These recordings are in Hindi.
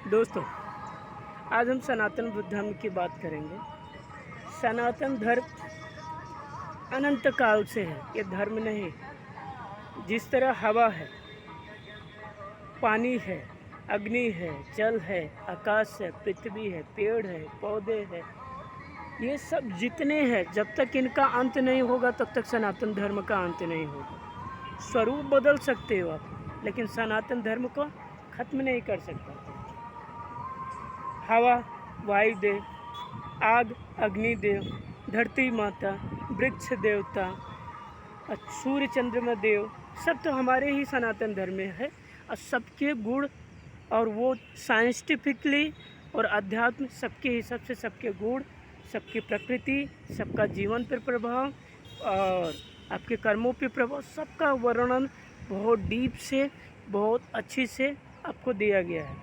दोस्तों, आज हम सनातन बुद्ध धर्म की बात करेंगे। सनातन धर्म अनंत काल से है, ये धर्म नहीं। जिस तरह हवा है, पानी है, अग्नि है, जल है, आकाश है, पृथ्वी है, पेड़ है, पौधे हैं, ये सब जितने हैं, जब तक इनका अंत नहीं होगा तब तक सनातन धर्म का अंत नहीं होगा। स्वरूप बदल सकते हो आप, लेकिन सनातन धर्म को खत्म नहीं कर सकता। हवा वायुदेव, आग अग्निदेव, धरती माता, वृक्ष देवता, सूर्य चंद्रमा देव, सब तो हमारे ही सनातन धर्म में है। और सबके गुण और वो साइंटिफिकली और अध्यात्म सबके हिसाब से सबके गुण, सबकी प्रकृति, सबका जीवन पर प्रभाव और आपके कर्मों पर प्रभाव, सबका वर्णन बहुत डीप से, बहुत अच्छी से आपको दिया गया है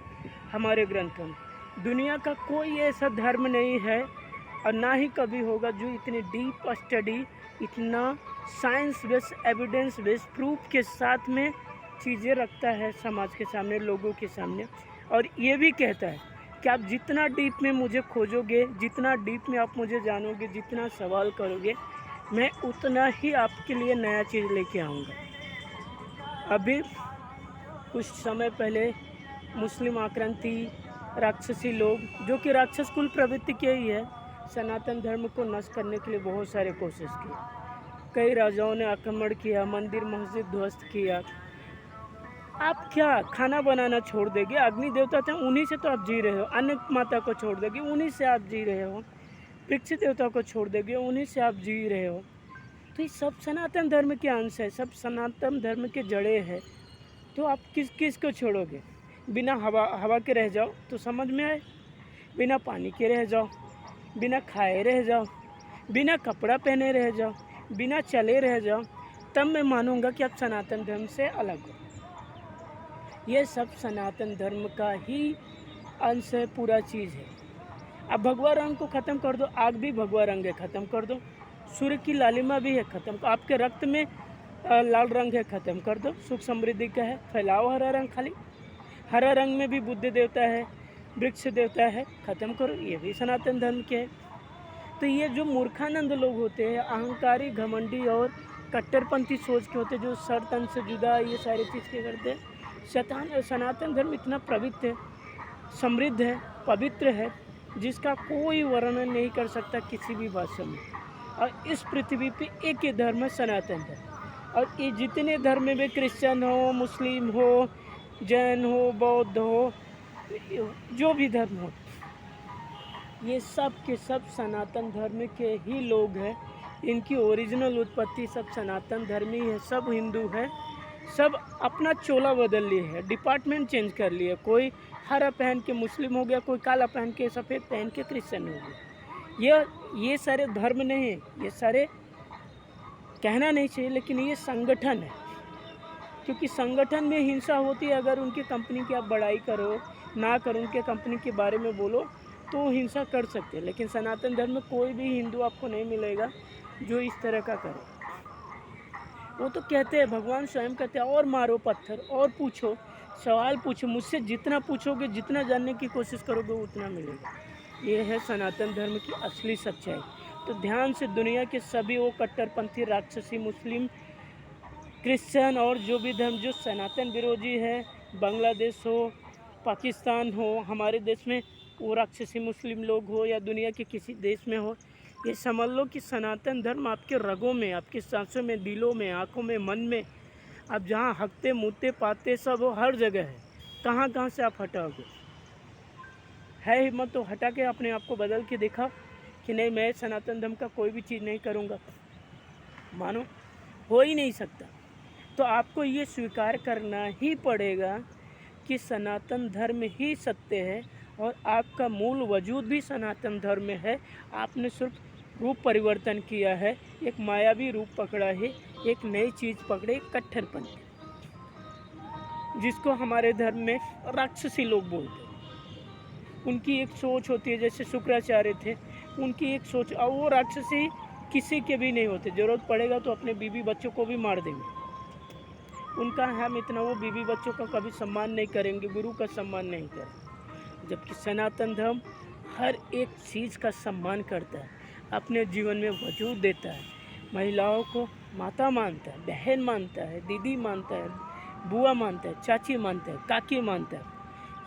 हमारे ग्रंथों में। दुनिया का कोई ऐसा धर्म नहीं है और ना ही कभी होगा जो इतनी डीप स्टडी, इतना science based, evidence based proof के साथ में चीज़ें रखता है समाज के सामने, लोगों के सामने। और ये भी कहता है कि आप जितना डीप में मुझे खोजोगे, जितना डीप में आप मुझे जानोगे, जितना सवाल करोगे, मैं उतना ही आपके लिए नया चीज़ लेके आऊँगा। अभी कुछ समय पहले मुस्लिम आक्रांति, राक्षसी लोग, जो कि राक्षस कुल प्रवृत्ति के ही है, सनातन धर्म को नष्ट करने के लिए बहुत सारे कोशिश किए। कई राजाओं ने आक्रमण किया, मंदिर मस्जिद ध्वस्त किया। आप क्या खाना बनाना छोड़ देंगे? अग्नि देवता थे, उन्हीं से तो आप जी रहे हो। अन्न माता को छोड़ देंगे, उन्हीं से आप जी रहे हो। वृक्ष देवता को छोड़ देंगे, उन्हीं से आप जी रहे हो। तो ये सब सनातन धर्म के अंश है, सब सनातन धर्म के जड़े हैं। तो आप किस किस को छोड़ोगे? बिना हवा के रह जाओ तो समझ में आए, बिना पानी के रह जाओ, बिना खाए रह जाओ, बिना कपड़ा पहने रह जाओ, बिना चले रह जाओ, तब मैं मानूंगा कि आप सनातन धर्म से अलग हो। ये सब सनातन धर्म का ही अंश है, पूरा चीज़ है। अब भगवा रंग को ख़त्म कर दो, आग भी भगवा रंग है, ख़त्म कर दो। सूर्य की लालिमा भी है, ख़त्म। आपके रक्त में लाल रंग है, ख़त्म कर दो। सुख समृद्धि का है, फैलाओ हरा रंग। खाली हरा रंग में भी बुद्ध देवता है, वृक्ष देवता है, ख़त्म करो। ये भी सनातन धर्म के है। तो ये जो मूर्खानंद लोग होते हैं, अहंकारी, घमंडी और कट्टरपंथी सोच के होते हैं, जो सर तन से जुदा ये सारी चीज़ के करते हैं। सनातन धर्म इतना पवित्र है, समृद्ध है, पवित्र है, जिसका कोई वर्णन नहीं कर सकता किसी भी भाषा में। और इस पृथ्वी पे एक ही धर्म है, सनातन धर्म। और ये जितने धर्म में, क्रिश्चियन हो, मुस्लिम हो, जैन हो, बौद्ध हो, जो भी धर्म हो, ये सब के सब सनातन धर्म के ही लोग हैं। इनकी ओरिजिनल उत्पत्ति सब सनातन धर्म ही है। सब हिंदू है, सब अपना चोला बदल लिए है, डिपार्टमेंट चेंज कर लिए। कोई हरा पहन के मुस्लिम हो गया, कोई काला पहन के, सफ़ेद पहन के क्रिश्चियन हो गया। ये सारे धर्म नहीं, ये सारे कहना नहीं चाहिए, लेकिन ये संगठन है। क्योंकि संगठन में हिंसा होती है। अगर उनकी कंपनी की आप बड़ाई करो, ना करो, उनके कंपनी के बारे में बोलो, तो हिंसा कर सकते हैं। लेकिन सनातन धर्म में कोई भी हिंदू आपको नहीं मिलेगा जो इस तरह का करे। वो तो कहते हैं, भगवान स्वयं कहते हैं, और मारो पत्थर, और पूछो, सवाल पूछो, मुझसे जितना पूछोगे, जितना जानने की कोशिश करोगे, उतना मिलेगा। ये है सनातन धर्म की असली सच्चाई। तो ध्यान से दुनिया के सभी वो कट्टरपंथी, राक्षसी, मुस्लिम, क्रिश्चियन और जो भी धर्म जो सनातन विरोधी है, बांग्लादेश हो, पाकिस्तान हो, हमारे देश में वो राक्षसी मुस्लिम लोग हो, या दुनिया के किसी देश में हो, ये समझ लो कि सनातन धर्म आपके रगों में, आपकी सांसों में, दिलों में, आँखों में, मन में, आप जहाँ हकते मुँहते पाते सब हो, हर जगह है। कहाँ कहाँ से आप हटाओगे? है हिम्मत तो हटा के अपने आप को बदल के देखा कि नहीं, मैं सनातन धर्म का कोई भी चीज़ नहीं करूँगा। मानो हो ही नहीं सकता। तो आपको ये स्वीकार करना ही पड़ेगा कि सनातन धर्म ही सत्य है और आपका मूल वजूद भी सनातन धर्म में है। आपने सिर्फ रूप परिवर्तन किया है, एक मायावी रूप पकड़ा है, एक नई चीज़ पकड़े, कट्टरपंथी, जिसको हमारे धर्म में राक्षसी लोग बोलते हैं। उनकी एक सोच होती है, जैसे शुक्राचार्य थे, उनकी एक सोच, और वो राक्षसी किसी के भी नहीं होते। ज़रूरत पड़ेगा तो अपने बीवी बच्चों को भी मार देंगे। उनका हम इतना, वो बीवी बच्चों का कभी सम्मान नहीं करेंगे, गुरु का सम्मान नहीं करेंगे। जबकि सनातन धर्म हर एक चीज़ का सम्मान करता है, अपने जीवन में वजूद देता है, महिलाओं को माता मानता है, बहन मानता है, दीदी मानता है, बुआ मानता है, चाची मानता है, काकी मानता है।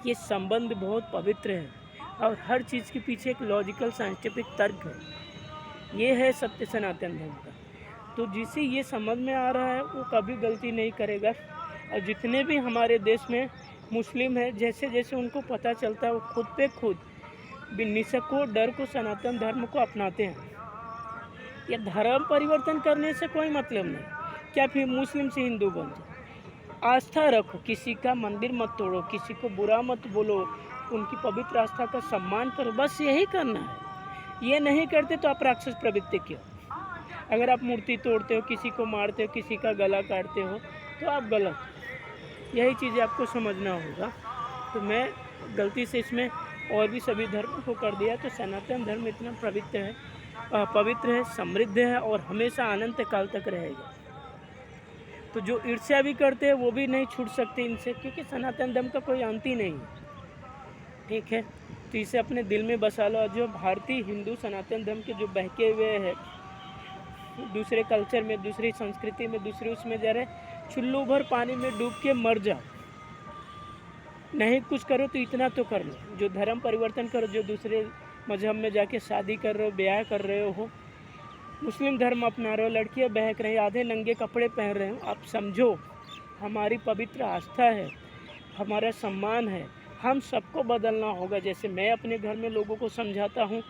ये संबंध बहुत पवित्र है और हर चीज़ के पीछे एक लॉजिकल साइंटिफिक तर्क है। ये है सत्य सनातन धर्म का। तो जिसे ये समझ में आ रहा है वो कभी गलती नहीं करेगा। और जितने भी हमारे देश में मुस्लिम हैं, जैसे जैसे उनको पता चलता है वो खुद पे खुद निसको डर को सनातन धर्म को अपनाते हैं। ये धर्म परिवर्तन करने से कोई मतलब नहीं। क्या फिर मुस्लिम से हिंदू बन जाए? आस्था रखो, किसी का मंदिर मत तोड़ो, किसी को बुरा मत बोलो, उनकी पवित्र आस्था का सम्मान करो, बस यही करना है। ये नहीं करते तो आप राक्षस प्रवृत्ति क्यों? अगर आप मूर्ति तोड़ते हो, किसी को मारते हो, किसी का गला काटते हो तो आप गलत हो। यही चीज़ें आपको समझना होगा। तो मैं गलती से इसमें और भी सभी धर्मों को कर दिया। तो सनातन धर्म इतना पवित्र है, समृद्ध है और हमेशा अनंत काल तक रहेगा। तो जो ईर्ष्या भी करते हैं वो भी नहीं छूट सकते इनसे, क्योंकि सनातन धर्म का कोई अंत ही नहीं है। ठीक है, तो इसे अपने दिल में बसा लो। जो भारतीय हिंदू सनातन धर्म के जो बहके हुए हैं, दूसरे कल्चर में, दूसरी संस्कृति में, दूसरे उसमें जा रहे, चुल्लू भर पानी में डूब के मर जाओ। नहीं कुछ करो तो इतना तो कर लो, जो धर्म परिवर्तन करो, जो दूसरे मजहब में जाके शादी कर रहे हो, ब्याह कर रहे हो, मुस्लिम धर्म अपना रहे हो, लड़कियां बहक रही, आधे नंगे कपड़े पहन रहे हो, आप समझो हमारी पवित्र आस्था है, हमारा सम्मान है, हम सबको बदलना होगा। जैसे मैं अपने घर में लोगों को समझाता हूँ,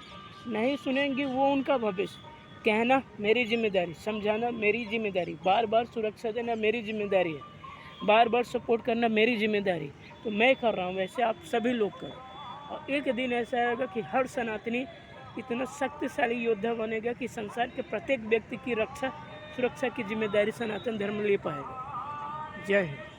नहीं सुनेंगे वो उनका भविष्य। कहना मेरी जिम्मेदारी, समझाना मेरी जिम्मेदारी, बार बार सुरक्षा देना मेरी जिम्मेदारी है, बार बार सपोर्ट करना मेरी जिम्मेदारी। तो मैं कर रहा हूँ, वैसे आप सभी लोग करो। और एक दिन ऐसा आएगा कि हर सनातनी इतना शक्तिशाली योद्धा बनेगा कि संसार के प्रत्येक व्यक्ति की रक्षा सुरक्षा की जिम्मेदारी सनातन धर्म ले पाएगा। जय हिंद।